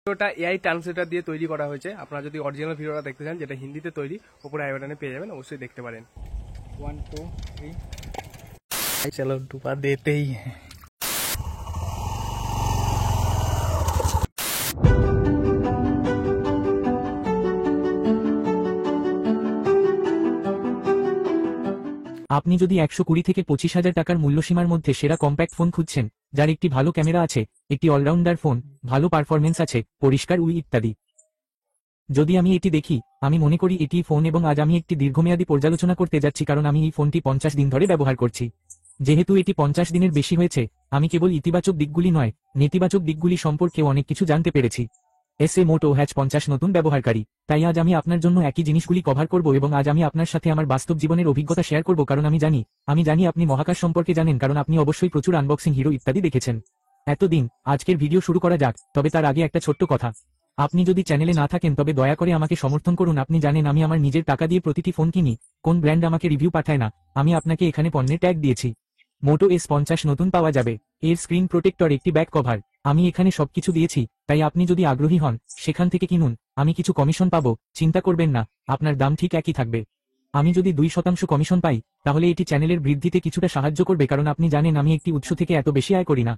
ভিডিওটা AI translator দিয়ে তৈরি করা হয়েছে। আপনারা যদি অরিজিনাল ভিডিওটা দেখতে চান, যেটা হিন্দিতে তৈরি, উপরে আই বাটনে পেয়ে যাবেন, অবশ্যই দেখতে পারেন। 1 2 3 চলো ডুবা দেতেই হ্যাঁ। আপনি যদি 120 থেকে 25,000 টাকার মূল্যসীমার মধ্যে সেরা কম্প্যাক্ট ফোন খুঁজছেন, যার একটি ভালো ক্যামেরা আছে, একটি অলরাউন্ডার ফোন, ভালো পারফরমেন্স আছে, পরিষ্কার ইত্যাদি, যদি আমি এটি দেখি, আমি মনে করি এটি ফোন এবং আজ আমি একটি দীর্ঘমেয়াদী পর্যালোচনা করতে যাচ্ছি কারণ আমি এই ফোনটি 50 দিন ধরে ব্যবহার করছি। যেহেতু এটি 50 দিনের বেশি হয়েছে, আমি কেবল ইতিবাচক দিকগুলি নয়, নেতিবাচক দিকগুলি সম্পর্কেও অনেক কিছু জানতে পেরেছি। মোটো হ্যাচ 50 নতুন ব্যবহারকারী, তাই আজ আমি আপনার জন্য একই জিনিসগুলি কভার করব এবং আজ আমি আপনার সাথে আমার বাস্তব জীবনের অভিজ্ঞতা শেয়ার করব কারণ আমি জানি আপনি মহাকাশ সম্পর্কে জানেন কারণ আপনি অবশ্যই প্রচুর আনবক্সিং হিরো ইত্যাদি দেখেছেন। এতদিন, আজকের ভিডিও শুরু করা যাক, তবে তার আগে একটা ছোট্ট কথা। আপনি যদি চ্যানেলে না থাকেন তবে দয়া করে আমাকে সমর্থন করুন। আপনি জানেন আমি আমার নিজের টাকা দিয়ে প্রতিটি ফোন কিনি, কোন ব্র্যান্ড আমাকে রিভিউ পাঠায় না। আমি আপনাকে এখানে পণ্যের ট্যাগ দিয়েছি। মোটো S50 নতুন পাওয়া যাবে, এর স্ক্রিন প্রোটেক্টর, একটি ব্যাক কভার, আমি এখানে সবকিছু দিয়েছি, তাই আপনি যদি আগ্রহী হন, সেখান থেকে কিনুন। আমি কিছু কমিশন পাবো, চিন্তা করবেন না, আপনার দাম ঠিক একই থাকবে। আমি যদি 2% কমিশন পাই, তাহলে এটি চ্যানেলের বৃদ্ধিতে কিছুটা সাহায্য করবে কারণ আপনি জানেন আমি একটি উৎস থেকে এত বেশি আয় করি না।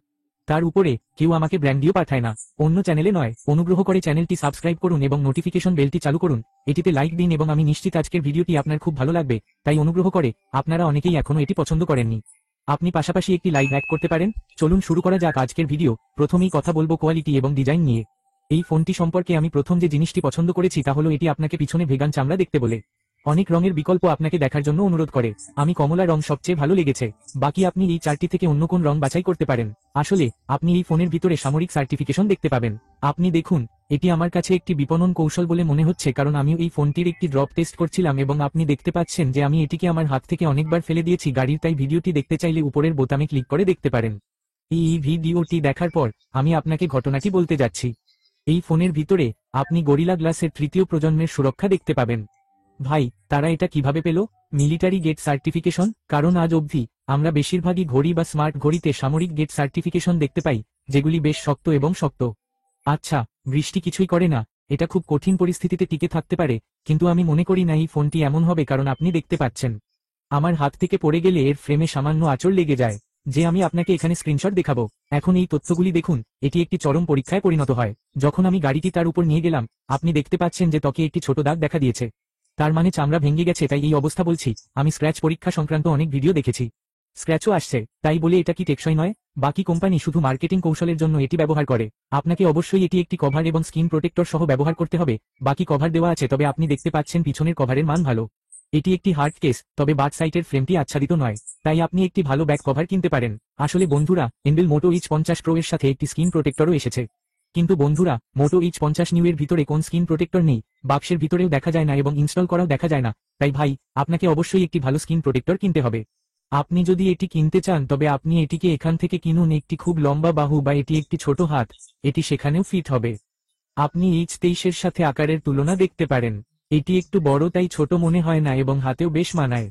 তার উপরে কেউ আমাকে ব্র্যান্ডিও পাঠায় না, অন্য চ্যানেলে নয়। অনুগ্রহ করে চ্যানেলটি সাবস্ক্রাইব করুন এবং নোটিফিকেশন বেলটি চালু করুন, এটিতে লাইক দিন এবং আমি নিশ্চিত আজকের ভিডিওটি আপনার খুব ভালো লাগবে। তাই অনুগ্রহ করে, আপনারা অনেকেই এখনো এটি পছন্দ করেননি, আপনি পাশাপাশি একটি লাইক হ্যাক করতে পারেন। চলুন শুরু করা যাক আজকের ভিডিও। প্রথমেই কথা বলবো কোয়ালিটি এবং ডিজাইন নিয়ে। এই ফোনটি সম্পর্কে আমি প্রথম যে জিনিসটি পছন্দ করেছি তা হলো এটি আপনাকে পিছনে ভেগান চামড়া দেখতে বলে। অনেক রঙের বিকল্প আপনাকে দেখার জন্য অনুরোধ করে, আমি কমলা রং সবচেয়ে ভালো লেগেছে, বাকি আপনি এই চারটি থেকে অন্য কোন রং বাছাই করতে পারেন। আসলে আপনি এই ফোনের ভিতরে সামরিক সার্টিফিকেশন দেখতে পাবেন। আপনি দেখুন, এটি আমার কাছে একটি বিপণন কৌশল বলে মনে হচ্ছে কারণ আমি এই ফোনটির একটি ড্রপ টেস্ট করছিলাম এবং আপনি দেখতে পাচ্ছেন যে আমি এটিকে আমার হাত থেকে অনেকবার ফেলে দিয়েছি গাড়ির, তাই ভিডিওটি দেখতে চাইলে উপরের বোতামে ক্লিক করে দেখতে পারেন। এই ভিডিওটি দেখার পর আমি আপনাকে ঘটনাটি বলতে যাচ্ছি। এই ফোনের ভিতরে আপনি গরিলা গ্লাসের 3য় প্রজন্মের সুরক্ষা দেখতে পাবেন। ভাই, তারা এটা কিভাবে পেল? মিলিটারি গেট সার্টিফিকেশন, কারণ আজ অবধি আমরা বেশিরভাগই ঘড়ি বা স্মার্ট ঘড়িতে সামরিক গেট সার্টিফিকেশন দেখতে পাই, যেগুলি বেশ শক্ত এবং শক্ত। আচ্ছা, বৃষ্টি কিছুই করে না, এটা খুব কঠিন পরিস্থিতিতে টিকে থাকতে পারে, কিন্তু আমি মনে করি না এই ফোনটি এমন হবে কারণ আপনি দেখতে পাচ্ছেন আমার হাত থেকে পড়ে গেলে এর ফ্রেমে সামান্য আঁচড় লেগে যায়, যে আমি আপনাকে এখানে স্ক্রিনশট দেখাবো। এখন এই তথ্যগুলি দেখুন, এটি একটি চরম পরীক্ষায় পরিণত হয়। যখন আমি গাড়িটি তার উপর নিয়ে গেলাম, আপনি দেখতে পাচ্ছেন যে ত্বকে একটি ছোট দাগ দেখা দিয়েছে, তার মানে চামড়া ভেঙে গেছে, তাই এই অবস্থা বলছি। আমি স্ক্র্যাচ পরীক্ষা সংক্রান্ত অনেক ভিডিও দেখেছি, স্ক্র্যাচও আসছে, তাই বলে এটা কি টেকসই নয়? বাকি কোম্পানি শুধু মার্কেটিং কৌশলের জন্য এটি ব্যবহার করে। আপনাকে অবশ্যই এটি একটি কভার এবং স্ক্রিন প্রোটেক্টর সহ ব্যবহার করতে হবে। বাকি কভার দেওয়া আছে, তবে আপনি দেখতে পাচ্ছেন পিছনের কভারের মান ভালো। এটি একটি হার্ড কেস, তবে বাট সাইটের ফ্রেমটি আচ্ছাদিত নয়, তাই আপনি একটি ভালো ব্যাক কভার কিনতে পারেন। আসলে বন্ধুরা, এন্ডেল মোটো H50 Pro এর সাথে একটি স্ক্রিন প্রোটেক্টরও এসেছে, কিন্তু বন্ধুরা, মোটো H50 নিউ এর ভিতরে কোন স্ক্রিন প্রোটেক্টর নেই, বাক্সের ভিতরেও দেখা যায় না এবং ইনস্টল করাও দেখা যায় না। তাই ভাই, আপনাকে অবশ্যই একটি ভালো স্ক্রিন প্রোটেক্টর কিনতে হবে। আপনি যদি এটি কিনতে চান তবে আপনি এটিকে এখান থেকে কিনুন। একটি খুব লম্বা বাহু বা এটি একটি ছোট হাত, এটি সেখানেও ফিট হবে। আপনি H23 এর সাথে আকারের তুলনা দেখতে পারেন, এটি একটু বড় তাই ছোট মনে হয় না এবং হাতেও বেশ মানায়।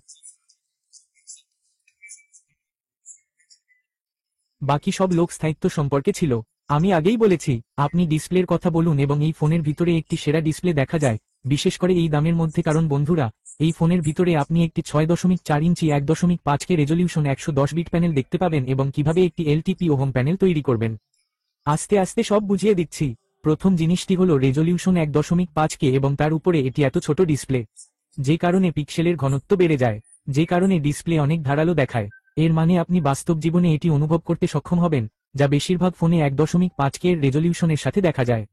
বাকি সব লোক স্থায়িত্ব সম্পর্কে ছিল, আমি আগেই বলেছি। আপনি ডিসপ্লের কথা বলুন এবং এই ফোনের ভিতরে একটি সেরা ডিসপ্লে দেখা যায়, বিশেষ করে এই দামের মধ্যে, কারণ বন্ধুরা, এই ফোনের ভিতরে আপনি একটি 6.4 ইঞ্চি 1.5K রেজলিউশন 110 বিট প্যানেল দেখতে পাবেন এবং কিভাবে একটি LTPO হোম প্যানেল তৈরি করবেন। আস্তে আস্তে সব বুঝিয়ে দিচ্ছি। প্রথম জিনিসটি হলো রেজলিউশন 1.5K এবং তার উপরে এটি এত ছোট ডিসপ্লে, যে কারণে পিক্সেলের ঘনত্ব বেড়ে যায়, যে কারণে ডিসপ্লে অনেক ধারালো দেখায়। এর মানে আপনি বাস্তব জীবনে এটি অনুভব করতে সক্ষম হবেন, যা বেশিরভাগ ফোনে 1.5K এর রেজলিউশনের সাথে দেখা যায়।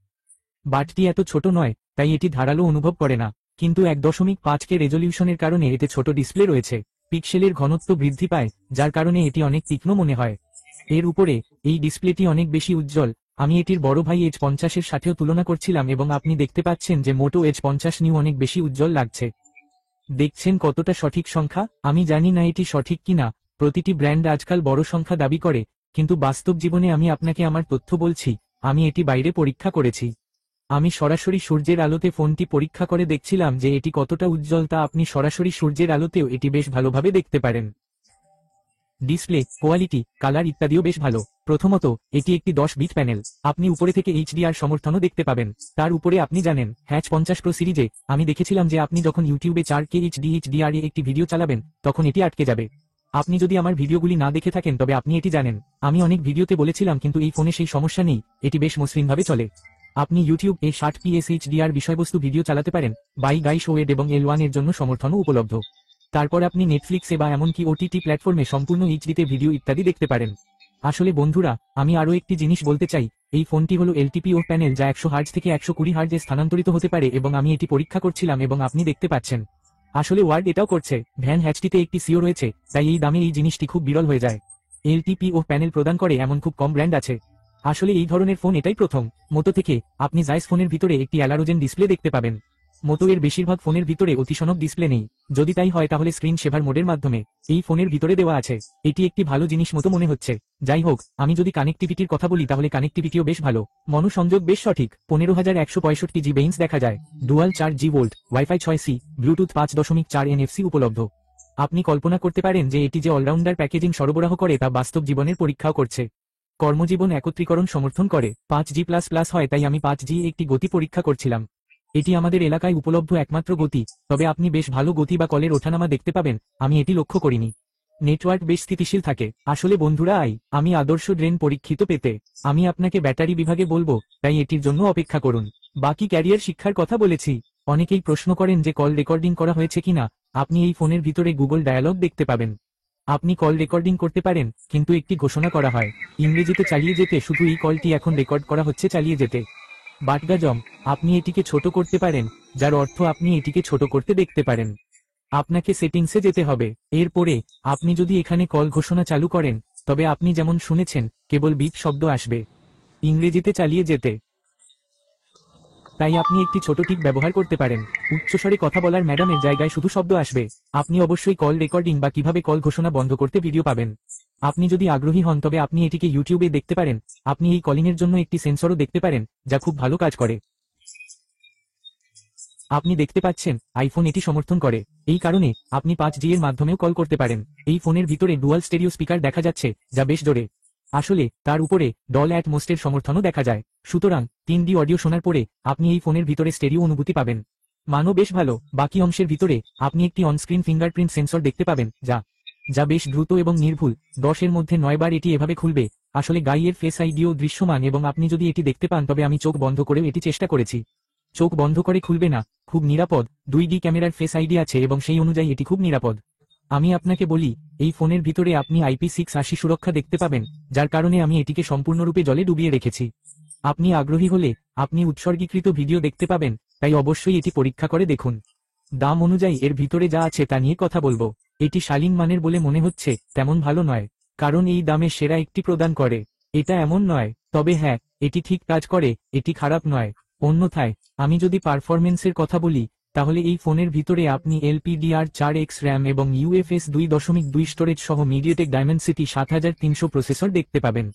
বাটটি এত ছোট নয়, তাই এটি ধারালো অনুভব করে না, কিন্তু 1.5K রেজলিউশনের কারণে এতে ছোট ডিসপ্লে রয়েছে, পিক্সেলের ঘনত্ব বৃদ্ধি পায়, যার কারণে এটি অনেক তীক্ষ্ণ মনে হয়। এর উপরে এই ডিসপ্লেটি অনেক বেশি উজ্জ্বল। আমি এটির বড় ভাই H50 এর সাথেও তুলনা করছিলাম এবং আপনি দেখতে পাচ্ছেন যে মোটো H50 নিউ অনেক বেশি উজ্জ্বল লাগছে। দেখছেন কতটা সঠিক সংখ্যা? আমি জানি না এটি সঠিক কিনা, প্রতিটি ব্র্যান্ড আজকাল বড় সংখ্যা দাবি করে, কিন্তু বাস্তব জীবনে আমি আপনাকে আমার তথ্য বলছি। আমি এটি বাইরে পরীক্ষা করেছি, আমি সরাসরি সূর্যের আলোতে ফোনটি পরীক্ষা করে দেখছিলাম যে এটি কতটা উজ্জ্বল, তা আপনি সরাসরি সূর্যের আলোতেও এটি বেশ ভালোভাবে দেখতে পারেন। ডিসপ্লে কোয়ালিটি কালার ইত্যাদিও বেশ ভালো। প্রথমত এটি একটি 10 বিট প্যানেল। আপনি উপরে থেকে এইচডিআর সমর্থনও দেখতে পাবেন। তার উপরে আপনি জানেন হ্যাচ 50 প্রো সিরিজে আমি দেখেছিলাম যে আপনি যখন ইউটিউবে 4K HDR এ একটি ভিডিও চালাবেন তখন এটি আটকে যাবে। আপনি যদি আমার ভিডিওগুলি না দেখে থাকেন তবে আপনি এটি জানেন। আমি অনেক ভিডিওতে বলেছিলাম, কিন্তু এই ফোনে সেই সমস্যা নেই, এটি বেশ মসৃণভাবে চলে। আপনি ইউটিউব এ 60ps HDR বিষয়বস্তু ভিডিও চালাতে পারেন। বাই গাইস ওয়েড এবং L1 এর জন্য সমর্থনও উপলব্ধ। তারপর আপনি নেটফ্লিক্সে বা এমনকি ওটিটি প্ল্যাটফর্মে সম্পূর্ণ এইচডিতে ভিডিও ইত্যাদি দেখতে পারেন। আসলে বন্ধুরা, আমি আরও একটি জিনিস বলতে চাই। এই ফোনটি হলো LTPO প্যানেল, যা 100 হার্জ থেকে 120 হার্জে স্থানান্তরিত হতে পারে, এবং আমি এটি পরীক্ষা করছিলাম এবং আপনি দেখতে পাচ্ছেন। আসলে ওয়ার্ড এটাও করছে। ভ্যান হ্যাচটিতে একটি সিও রয়েছে, তাই এই দামে এই জিনিসটি খুব বিরল হয়ে যায়। LTPO প্যানেল প্রদান করে এমন খুব কম ব্র্যান্ড আছে। আসলে এই ধরনের ফোন এটাই প্রথম। মোটো থেকে আপনি জাইস ফোনের ভিতরে একটি অ্যালারোজেন ডিসপ্লে দেখতে পাবেন। মোটো এর বেশিরভাগ ফোনের ভিতরে অতিসনক ডিসপ্লে নেই। যদি তাই হয় তাহলে স্ক্রিন সেভার মোডের মাধ্যমে এই ফোনের ভিতরে দেওয়া আছে। এটি একটি ভালো জিনিস মতো মনে হচ্ছে। যাই হোক, আমি যদি কানেক্টিভিটির কথা বলি তাহলে কানেক্টিভিটিও বেশ ভালো। মনোসংযোগ বেশ সঠিক। 15165 জি বেইন্স দেখা যায়। Dual 4G volt, wifi 6C, Bluetooth 5.4 NFC উপলব্ধ। আপনি কল্পনা করতে পারেন যে এটি যে অলরাউন্ডার প্যাকেজিং সরবরাহ করে তা বাস্তব জীবনের পরীক্ষাও করছে। কর্মজীবন একত্রীকরণ সমর্থন করে। 5G++ হয়, তাই আমি 5G একটি গতি পরীক্ষা করছিলাম। এটি আমাদের এলাকায় উপলব্ধ একমাত্র গতি, তবে আপনি বেশ ভালো গতি বা কলের ওঠানামা দেখতে পাবেন। আমি এটি লক্ষ্য করিনি। নেটওয়ার্ক বেশ স্থিতিশীল থাকে। আসলে বন্ধুরা, আমি আদর্শ ড্রেন পরীক্ষিত পেতে আমি আপনাকে ব্যাটারি বিভাগে বলবো, তাই এটির জন্য অপেক্ষা করুন। বাকি ক্যারিয়ার শিক্ষার কথা বলেছি। অনেকেই প্রশ্ন করেন যে কল রেকর্ডিং করা হয়েছে কিনা। আপনি এই ফোনের ভিতরে গুগল ডায়ালগ দেখতে পাবেন। আপনি কল রেকর্ডিং করতে পারেন, কিন্তু একটি ঘোষণা করা হয় ইংরেজিতে চালিয়ে যেতে। শুধু এই কলটি এখন রেকর্ড করা হচ্ছে চালিয়ে যেতে। বাটগাজম, আপনি এটিকে ছোট করতে পারেন, যার অর্থ আপনি এটিকে ছোট করতে দেখতে পারেন। আপনাকে সেটিংসে যেতে হবে। এরপরে আপনি যদি এখানে কল ঘোষণা চালু করেন, তবে আপনি যেমন শুনেছেন কেবল বিপ শব্দ আসবে ইংরেজিতে চালিয়ে যেতে। তাই আপনি একটি ছোট টিক ব্যবহার করতে পারেন। উচ্চস্বরে কথা বলার ম্যাডামের জায়গায় শুধু শব্দ আসবে। আপনি অবশ্যই কল রেকর্ডিং বা কিভাবে কল ঘোষণা বন্ধ করতে ভিডিও পাবেন। আপনি যদি আগ্রহী হন তবে আপনি এটিকে ইউটিউবে দেখতে পারেন। আপনি এই কলিংয়ের জন্য একটি সেন্সরও দেখতে পারেন, যা খুব ভালো কাজ করে। আপনি দেখতে পাচ্ছেন আইফোন এটি সমর্থন করে। এই কারণে আপনি 5G এর মাধ্যমেও কল করতে পারেন। এই ফোনের ভিতরে ডুয়াল স্টেরিও স্পিকার দেখা যাচ্ছে, যা বেশ জোরে। আসলে তার উপরে ডল অ্যাটমোস্টের সমর্থনও দেখা যায়। সুতরাং 3D অডিও শোনার পরে আপনি এই ফোনের ভিতরে স্টেরিও অনুভূতি পাবেন। মানও বেশ ভালো। বাকি অংশের ভিতরে আপনি একটি অনস্ক্রিন ফিঙ্গারপ্রিন্ট সেন্সর দেখতে পাবেন, যা বেশ দ্রুত এবং নির্ভুল। 10 এর মধ্যে 9 বার এটি এভাবে খুলবে। আসলে গাইয়ের ফেস আইডিও দৃশ্যমান, এবং আপনি যদি এটি দেখতে পান তবে আমি চোখ বন্ধ করেও এটি চেষ্টা করেছি। চোখ বন্ধ করে খুলবে না। খুব নিরাপদ। 2D ক্যামেরার ফেস আইডি আছে এবং সেই অনুযায়ী এটি খুব নিরাপদ। আমি আপনাকে বলি, এই ফোনের ভিতরে আপনি IP680 সুরক্ষা দেখতে পাবেন, যার কারণে আমি এটিকে সম্পূর্ণরূপে জলে ডুবিয়ে রেখেছি। আপনি আগ্রহী হলে আপনি উৎসর্গীকৃত ভিডিও দেখতে পাবেন, তাই অবশ্যই এটি পরীক্ষা করে দেখুন। দাম অনুযায়ী এর ভিতরে যা আছে তা নিয়ে কথা বলবো। এটি শালীন মানের বলে মনে হচ্ছে তেমন ভালো নয়, কারণ এই দামে সেরা একটি প্রদান করে এটা এমন নয়। তবে হ্যাঁ, এটি ঠিক কাজ করে, এটি খারাপ নয়। অন্যথায় আমি যদি পারফরমেন্সের কথা বলি, তাহলে এই ফোনের ভিতরে আপনি LPDR4X RAM এবং UFS 2.2 স্টোরেজ সহ মিডিয়াটেক ডায়মেনসিটি 7300 প্রসেসর দেখতে পাবেন।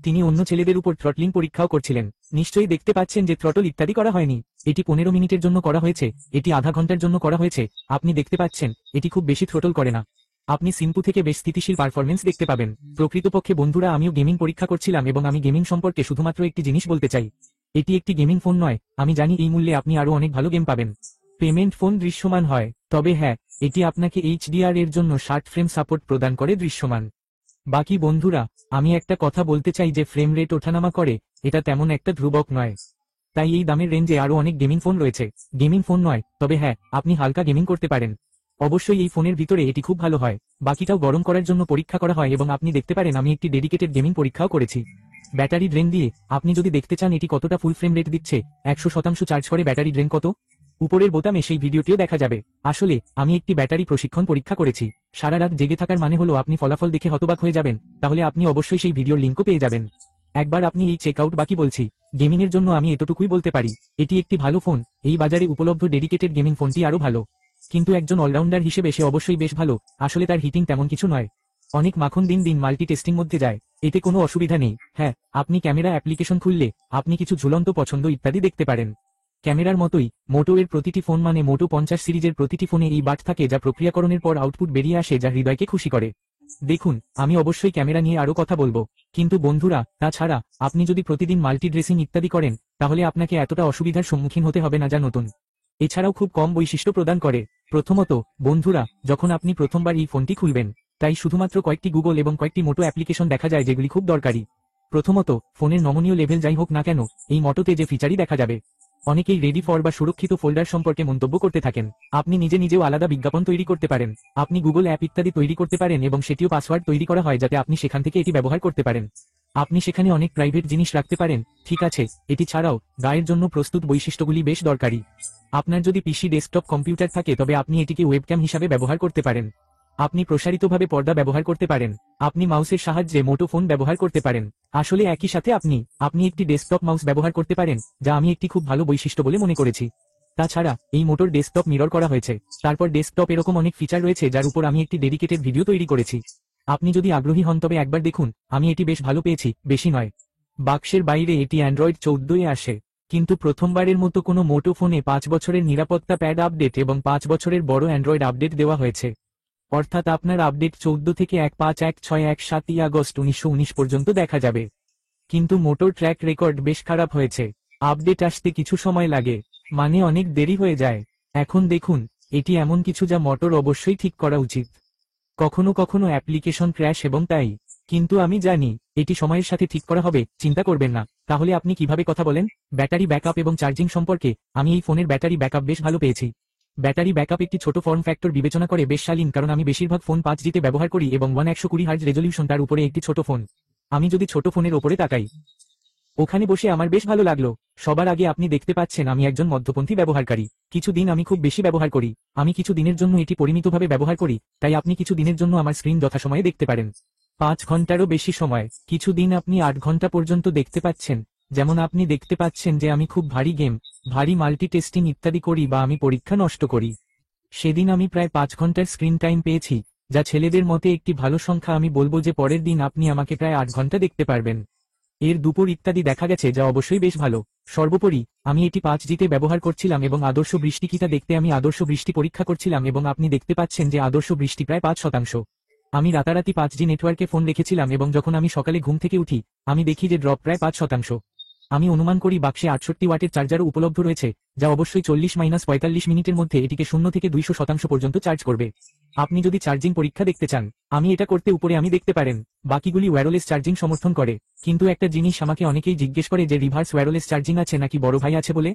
তিনি অন্য ছেলেদের উপর থ্রটলিং পরীক্ষাও করছিলেন। নিশ্চয়ই দেখতে পাচ্ছেন যে থ্রটল ইত্যাদি করা হয়নি। এটি 15 মিনিটের জন্য করা হয়েছে, এটি আধা ঘন্টার জন্য করা হয়েছে। আপনি দেখতে পাচ্ছেন এটি খুব বেশি থ্রটল করে না। আপনি সিম্পু থেকে বেশ স্থিতিশীল পারফরমেন্স দেখতে পাবেন। প্রকৃতপক্ষে বন্ধুরা, আমিও গেমিং পরীক্ষা করছিলাম এবং আমি গেমিং সম্পর্কে শুধুমাত্র একটি জিনিস বলতে চাই। এটি একটি গেমিং ফোন নয়। আমি জানি এই মূল্যে আপনি আরও অনেক ভালো গেম পাবেন। পেমেন্ট ফোন দৃশ্যমান হয়, তবে হ্যাঁ, এটি আপনাকে HDR এর জন্য 60 ফ্রেম সাপোর্ট প্রদান করে দৃশ্যমান। বাকি বন্ধুরা, আমি একটা কথা বলতে চাই যে ফ্রেম রেট ওঠানামা করে, এটা তেমন একটা ধ্রুবক নয়। তাই এই দামের রেঞ্জে আরও অনেক গেমিং ফোন রয়েছে। গেমিং ফোন নয়, তবে হ্যাঁ, আপনি হালকা গেমিং করতে পারেন। অবশ্যই এই ফোনের ভিতরে এটি খুব ভালো হয়। বাকিটাও গরম করার জন্য পরীক্ষা করা হয় এবং আপনি দেখতে পারেন আমি একটি ডেডিকেটেড গেমিং পরীক্ষাও করেছি। ব্যাটারি ড্রেন দিয়ে আপনি যদি দেখতে চান এটি কতটা ফুল ফ্রেম রেট দিচ্ছে, 100% চার্জ করে ব্যাটারি ড্রেন কত, উপরের বোতামে সেই ভিডিওটিও দেখা যাবে। আসলে আমি একটি ব্যাটারি প্রশিক্ষণ পরীক্ষা করেছি। সারা রাত জেগে থাকার মানে হলো আপনি ফলাফল দেখে হতবাক হয়ে যাবেন। তাহলে আপনি অবশ্যই সেই ভিডিওর লিঙ্কও পেয়ে যাবেন। একবার আপনি এই চেক আউট। বাকি বলছি, গেমিং এর জন্য আমি এতটুকুই বলতে পারি, এটি একটি ভালো ফোন। এই বাজারে উপলব্ধ ডেডিকেটেড গেমিং ফোনটি আরও ভালো, কিন্তু একজন অলরাউন্ডার হিসেবে সে অবশ্যই বেশ ভালো। আসলে তার হিটিং তেমন কিছু নয়। অনেক মাখন দিন দিন মাল্টি টেস্টিং মধ্যে যায়, এতে কোনো অসুবিধা নেই। হ্যাঁ, আপনি ক্যামেরা অ্যাপ্লিকেশন খুললে আপনি কিছু ঝুলন্ত পছন্দ ইত্যাদি দেখতে পারেন। ক্যামেরার মতোই মোটো এর প্রতিটি ফোন, মানে মোটো 50 সিরিজের প্রতিটি ফোনে এই বাট থাকে, যা প্রক্রিয়াকরণের পর আউটপুট বেরিয়ে আসে, যা হৃদয়কে খুশি করে। দেখুন, আমি অবশ্যই ক্যামেরা নিয়ে আরো কথা বলবো, কিন্তু বন্ধুরা তাছাড়া আপনি যদি প্রতিদিন মাল্টি ড্রেসিং ইত্যাদি করেন তাহলে আপনাকে এতটা অসুবিধার সম্মুখীন হতে হবে না যা নতুন। এছাড়াও খুব কম বৈশিষ্ট্য প্রদান করে। প্রথমত বন্ধুরা, যখন আপনি প্রথমবার এই ফোনটি খুলবেন তাই শুধুমাত্র কয়েকটি গুগল এবং কয়েকটি মোটো অ্যাপ্লিকেশন দেখা যায় যেগুলি খুব দরকারি। প্রথমত, ফোনের নমনীয় লেভেল যাই হোক না কেন, এই মোটোতে যে ফিচারই দেখা যাবে। অনেকেই রেডি ফর বা সুরক্ষিত ফোল্ডার সম্পর্কে মন্তব্য করতে থাকেন। আপনি নিজে নিজেও আলাদা বিজ্ঞাপন তৈরি করতে পারেন, আপনি গুগল অ্যাপ ইত্যাদি তৈরি করতে পারেন এবং সেটিও পাসওয়ার্ড তৈরি করা হয় যাতে আপনি সেখান থেকে এটি ব্যবহার করতে পারেন। আপনি সেখানে অনেক প্রাইভেট জিনিস রাখতে পারেন। ঠিক আছে, এটি ছাড়াও গায়ের জন্য প্রস্তুত বৈশিষ্ট্যগুলি বেশ দরকারি। আপনার যদি পিসি ডেস্কটপ কম্পিউটার থাকে তবে আপনি এটিকে ওয়েবক্যাম হিসাবে ব্যবহার করতে পারেন। আপনি প্রসারিতভাবে পর্দা ব্যবহার করতে পারেন। আপনি মাউসের সাহায্যে মোটো ফোন ব্যবহার করতে পারেন। আসলে একই সাথে আপনি একটি ডেস্কটপ মাউস ব্যবহার করতে পারেন, যা আমি একটি খুব ভালো বৈশিষ্ট্য বলে মনে করেছি। তাছাড়া এই মোটর ডেস্কটপ মিরর করা হয়েছে। তারপর ডেস্কটপ এরকম অনেক ফিচার রয়েছে যার উপর আমি একটি ডেডিকেটেড ভিডিও তৈরি করেছি। আপনি যদি আগ্রহী হন তবে একবার দেখুন, আমি এটি বেশ ভালো পেয়েছি, বেশি নয়। বাক্সের বাইরে এটি অ্যান্ড্রয়েড 14 এ আসে, কিন্তু প্রথমবারের মতো কোনো মোটো ফোনে 5 বছরের নিরাপত্তা প্যাড আপডেট এবং 5 বছরের বড় অ্যান্ড্রয়েড আপডেট দেওয়া হয়েছে। অর্থাৎ আপনার আপডেট 14 থেকে 151617 আগস্ট 1919 পর্যন্ত দেখা যাবে। কিন্তু মোটোর ট্র্যাক রেকর্ড বেশ খারাপ হয়েছে। আপডেট আসতে কিছু সময় লাগে, মানে অনেক দেরি হয়ে যায়। এখন দেখুন, এটি এমন কিছু যা মোটোর অবশ্যই ঠিক করা উচিত। কখনো কখনো অ্যাপ্লিকেশন ক্র্যাশ এবং তাই, কিন্তু আমি জানি এটি সময়ের সাথে ঠিক করা হবে, চিন্তা করবেন না। তাহলে আপনি কিভাবে কথা বলেন? ব্যাটারি ব্যাকআপ এবং চার্জিং সম্পর্কে আমি এই ফোনের ব্যাটারি ব্যাকআপ বেশ ভালো পেয়েছি। ব্যাটারি ব্যাকআপ একটি ছোট ফর্ম ফ্যাক্টর বিবেচনা করে বেশ শালীন, কারণ আমি বেশিরভাগ ফোন 5Gতে ব্যবহার করি এবং 120 হার্জ রেজলিউশন, তার উপরে একটি ছোট ফোন। আমি যদি ছোট ফোনের ওপরে তাকাই, ওখানে বসে আমার বেশ ভালো লাগলো। সবার আগে আপনি দেখতে পাচ্ছেন আমি একজন মধ্যপন্থী ব্যবহারকারী। কিছু দিন আমি খুব বেশি ব্যবহার করি, আমি কিছু দিনের জন্য এটি পরিমিতভাবে ব্যবহার করি, তাই আপনি কিছু দিনের জন্য আমার স্ক্রিন যথাসময়ে দেখতে পারেন। 5 ঘন্টারও বেশি সময়, কিছু দিন আপনি 8 ঘন্টা পর্যন্ত দেখতে পাচ্ছেন। যেমন আপনি দেখতে পাচ্ছেন যে আমি খুব ভারী গেম, ভারী মাল্টিটেস্টিং ইত্যাদি করি বা আমি পরীক্ষা নষ্ট করি। সেদিন আমি প্রায় 5 ঘন্টার স্ক্রিন টাইম পেয়েছি, যা ছেলেদের মতে একটি ভালো সংখ্যা। আমি বলবো যে পরের দিন আপনি আমাকে প্রায় 8 ঘন্টা দেখতে পারবেন। এর দুপুর ইত্যাদি দেখা গেছে, যা অবশ্যই বেশ ভালো। সর্বোপরি আমি এটি 5Gতে ব্যবহার করছিলাম এবং আদর্শ বৃষ্টি কিটা দেখতে আমি আদর্শ বৃষ্টি পরীক্ষা করছিলাম এবং আপনি দেখতে পাচ্ছেন যে আদর্শ বৃষ্টি প্রায় 5%। আমি রাতারাতি 5G নেটওয়ার্কে ফোন রেখেছিলাম এবং যখন আমি সকালে ঘুম থেকে উঠি আমি দেখি যে ড্রপ প্রায় 5%। আমি অনুমান করি বাক্সে 68 ওয়াটের চার্জারও উপলব্ধ রয়েছে, যা অবশ্যই 40-45 মিনিটের মধ্যে এটিকে 0 থেকে 200% পর্যন্ত চার্জ করবে। আপনি যদি চার্জিং পরীক্ষা দেখতে চান, আমি এটা করতে উপরে আমি দেখতে পারেন। বাকিগুলি ওয়্যারলেস চার্জিং সমর্থন করে, কিন্তু একটা জিনিস আমাকে অনেকেই জিজ্ঞেস করে যে রিভার্স ওয়্যারলেস চার্জিং আছে নাকি বড় ভাই আছে বলে।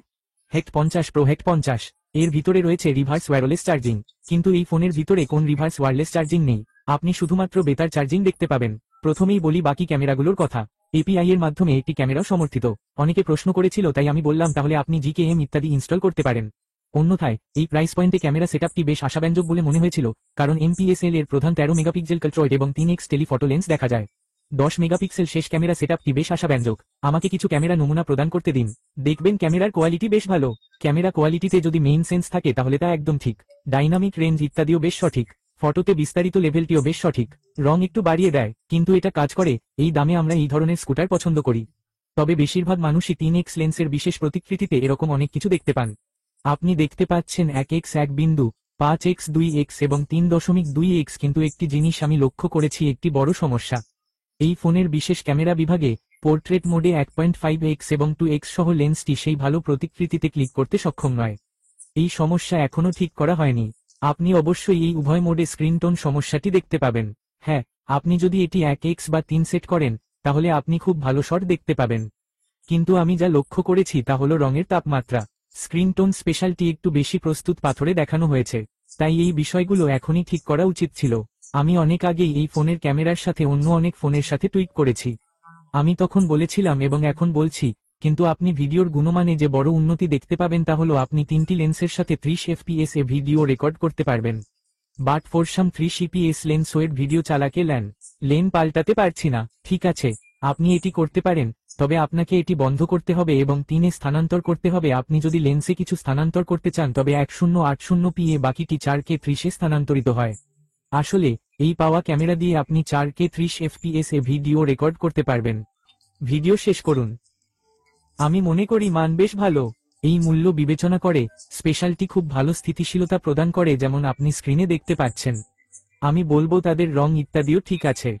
হেক্ট 50 প্রো হেক্ট 50 এর ভিতরে রয়েছে রিভার্স ওয়্যারলেস চার্জিং, কিন্তু এই ফোনের ভিতরে কোন রিভার্স ওয়্যারলেস চার্জিং নেই। আপনি শুধুমাত্র বেতার চার্জিং দেখতে পাবেন। প্রথমেই বলি বাকি ক্যামেরাগুলোর কথা। এপিআই এর মাধ্যমে একটি ক্যামেরাও সমর্থিত। অনেকে প্রশ্ন করেছিল, তাই আমি বললাম তাহলে আপনি জিকেএম ইত্যাদি ইনস্টল করতে পারেন। অন্যথায় এই প্রাইস পয়েন্টে ক্যামেরা সেটআপটি বেশ আশাব্যঞ্জক বলে মনে হয়েছিল, কারণ এমপিএসএল এর প্রধান 13 মেগাপিক্সেল কাল্ট্রয়েড এবং 3x টেলিফটো লেন্স দেখা যায়। 10 মেগাপিক্সেল শেষ ক্যামেরা সেটআপটি বেশ আশাব্যঞ্জক। আমাকে কিছু ক্যামেরা নমুনা প্রদান করতে দিন, দেখবেন ক্যামেরার কোয়ালিটি বেশ ভালো। ক্যামেরা কোয়ালিটিতে যদি মেইন সেন্স থাকে তাহলে তা একদম ঠিক। ডাইনামিক রেঞ্জ ইত্যাদিও বেশ সঠিক। ফটোতে বিস্তারিত লেভেলটিও বেশ সঠিক। রং একটু বাড়িয়ে দেয়, কিন্তু এটা কাজ করে। এই দামে আমরা এই ধরনের স্কুটার পছন্দ করি। তবে বেশিরভাগ মানুষই 3x লেন্সের বিশেষ প্রতিকৃতিতে এরকম অনেক কিছু দেখতে পান। আপনি দেখতে পাচ্ছেন 1x1, 5x2x এবং 3.2x, কিন্তু একটি জিনিস আমি লক্ষ্য করেছি, একটি বড় সমস্যা। এই ফোনের বিশেষ ক্যামেরা বিভাগে পোর্ট্রেট মোডে 1.5x এবং 2x সহ লেন্সটি সেই ভালো প্রতিকৃতিতে ক্লিক করতে সক্ষম নয়। এই সমস্যা এখনো ঠিক করা হয়নি। আপনি অবশ্যই এই উভয় মোডে স্ক্রিন টোন সমস্যাটি দেখতে পাবেন। হ্যাঁ, আপনি যদি এটি 1x বা 3 সেট করেন তাহলে আপনি খুব ভালো শট দেখতে পাবেন। কিন্তু আমি যা লক্ষ্য করেছি তা হলো রঙের তাপমাত্রা। স্ক্রিন টোন স্পেশালটি একটু বেশি প্রস্তুত পাথরে দেখানো হয়েছে, তাই এই বিষয়গুলো এখনই ঠিক করা উচিত ছিল। আমি অনেক আগেই এই ফোনের ক্যামেরার সাথে অন্য অনেক ফোনের সাথে টুইক করেছি। আমি তখন বলেছিলাম এবং এখন বলছি, কিন্তু আপনি ভিডিওর গুণমানে যে বড় উন্নতি দেখতে পাবেন তা হলো আপনি 3টি লেন্সের সাথে 30 fps এ ভিডিও রেকর্ড করতে পারবেন। But for some 3 CPS lens wait video চালাকে লেন পাল্টাতে পারছি না। ঠিক আছে, আপনি এটি করতে পারেন, তবে আপনাকে এটি বন্ধ করতে হবে এবং 3 এ স্থানান্তর করতে হবে। আপনি যদি লেন্সে কিছু স্থানান্তর করতে চান তবে 1080p এ বাকিটি 4K 30 এ স্থানান্তরিত হয়। আসলে এই পাওয়া ক্যামেরা দিয়ে আপনি 4K 30 fps এ ভিডিও রেকর্ড করতে পারবেন। ভিডিও শেষ করুন। আমি মনে করি মান বেশ ভালো। এই মূল্য বিবেচনা করে স্পেশালটি খুব ভালো স্থিতিশীলতা প্রদান করে, যেমন আপনি স্ক্রিনে দেখতে পাচ্ছেন। আমি বলবো তাদের রং ইত্যাদিও ঠিক আছে।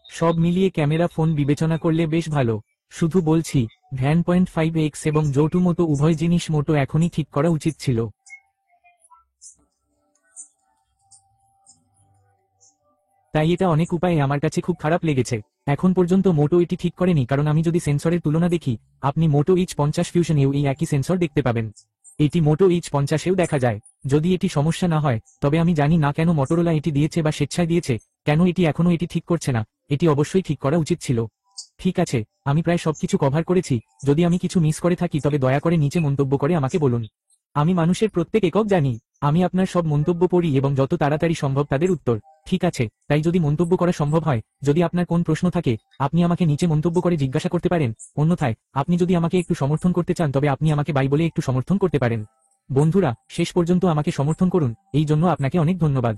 সব মিলিয়ে ক্যামেরা ফোন বিবেচনা করলে বেশ ভালো। শুধু বলছি, ভ্যান 0.5x এবং জোটু মোটো উভয় জিনিস মোটো এখনই ঠিক করা উচিত ছিল। তাই এটা অনেক উপায়ে আমার কাছে খুব খারাপ লেগেছে। এখন পর্যন্ত মোটো এটি ঠিক করেনি, কারণ আমি যদি সেন্সরের তুলনা দেখি, আপনি মোটো H50 ফিউশনেও এই একই সেন্সর দেখতে পাবেন। এটি মোটো H50এও দেখা যায়। যদি এটি সমস্যা না হয়, তবে আমি জানি না কেন মটোরোলা এটি দিয়েছে বা স্বেচ্ছায় দিয়েছে, কেন এটি এখনো এটি ঠিক করছে না। এটি অবশ্যই ঠিক করা উচিত ছিল। ঠিক আছে, আমি প্রায় সবকিছু কভার করেছি। যদি আমি কিছু মিস করে থাকি তবে দয়া করে নিচে মন্তব্য করে আমাকে বলুন। আমি মানুষের প্রত্যেক একক জানি। আমি আপনার সব মন্তব্য পড়ি এবং যত তাড়াতাড়ি সম্ভব তাদের উত্তর। ঠিক আছে, তাই যদি মন্তব্য করা সম্ভব হয়, যদি আপনার কোন প্রশ্ন থাকে, আপনি আমাকে নিচে মন্তব্য করে জিজ্ঞাসা করতে পারেন। অন্যথায়, আপনি যদি আমাকে একটু সমর্থন করতে চান তবে আপনি আমাকে বাই বলে একটু সমর্থন করতে পারেন। বন্ধুরা, শেষ পর্যন্ত আমাকে সমর্থন করুন, এই জন্য আপনাকে অনেক ধন্যবাদ।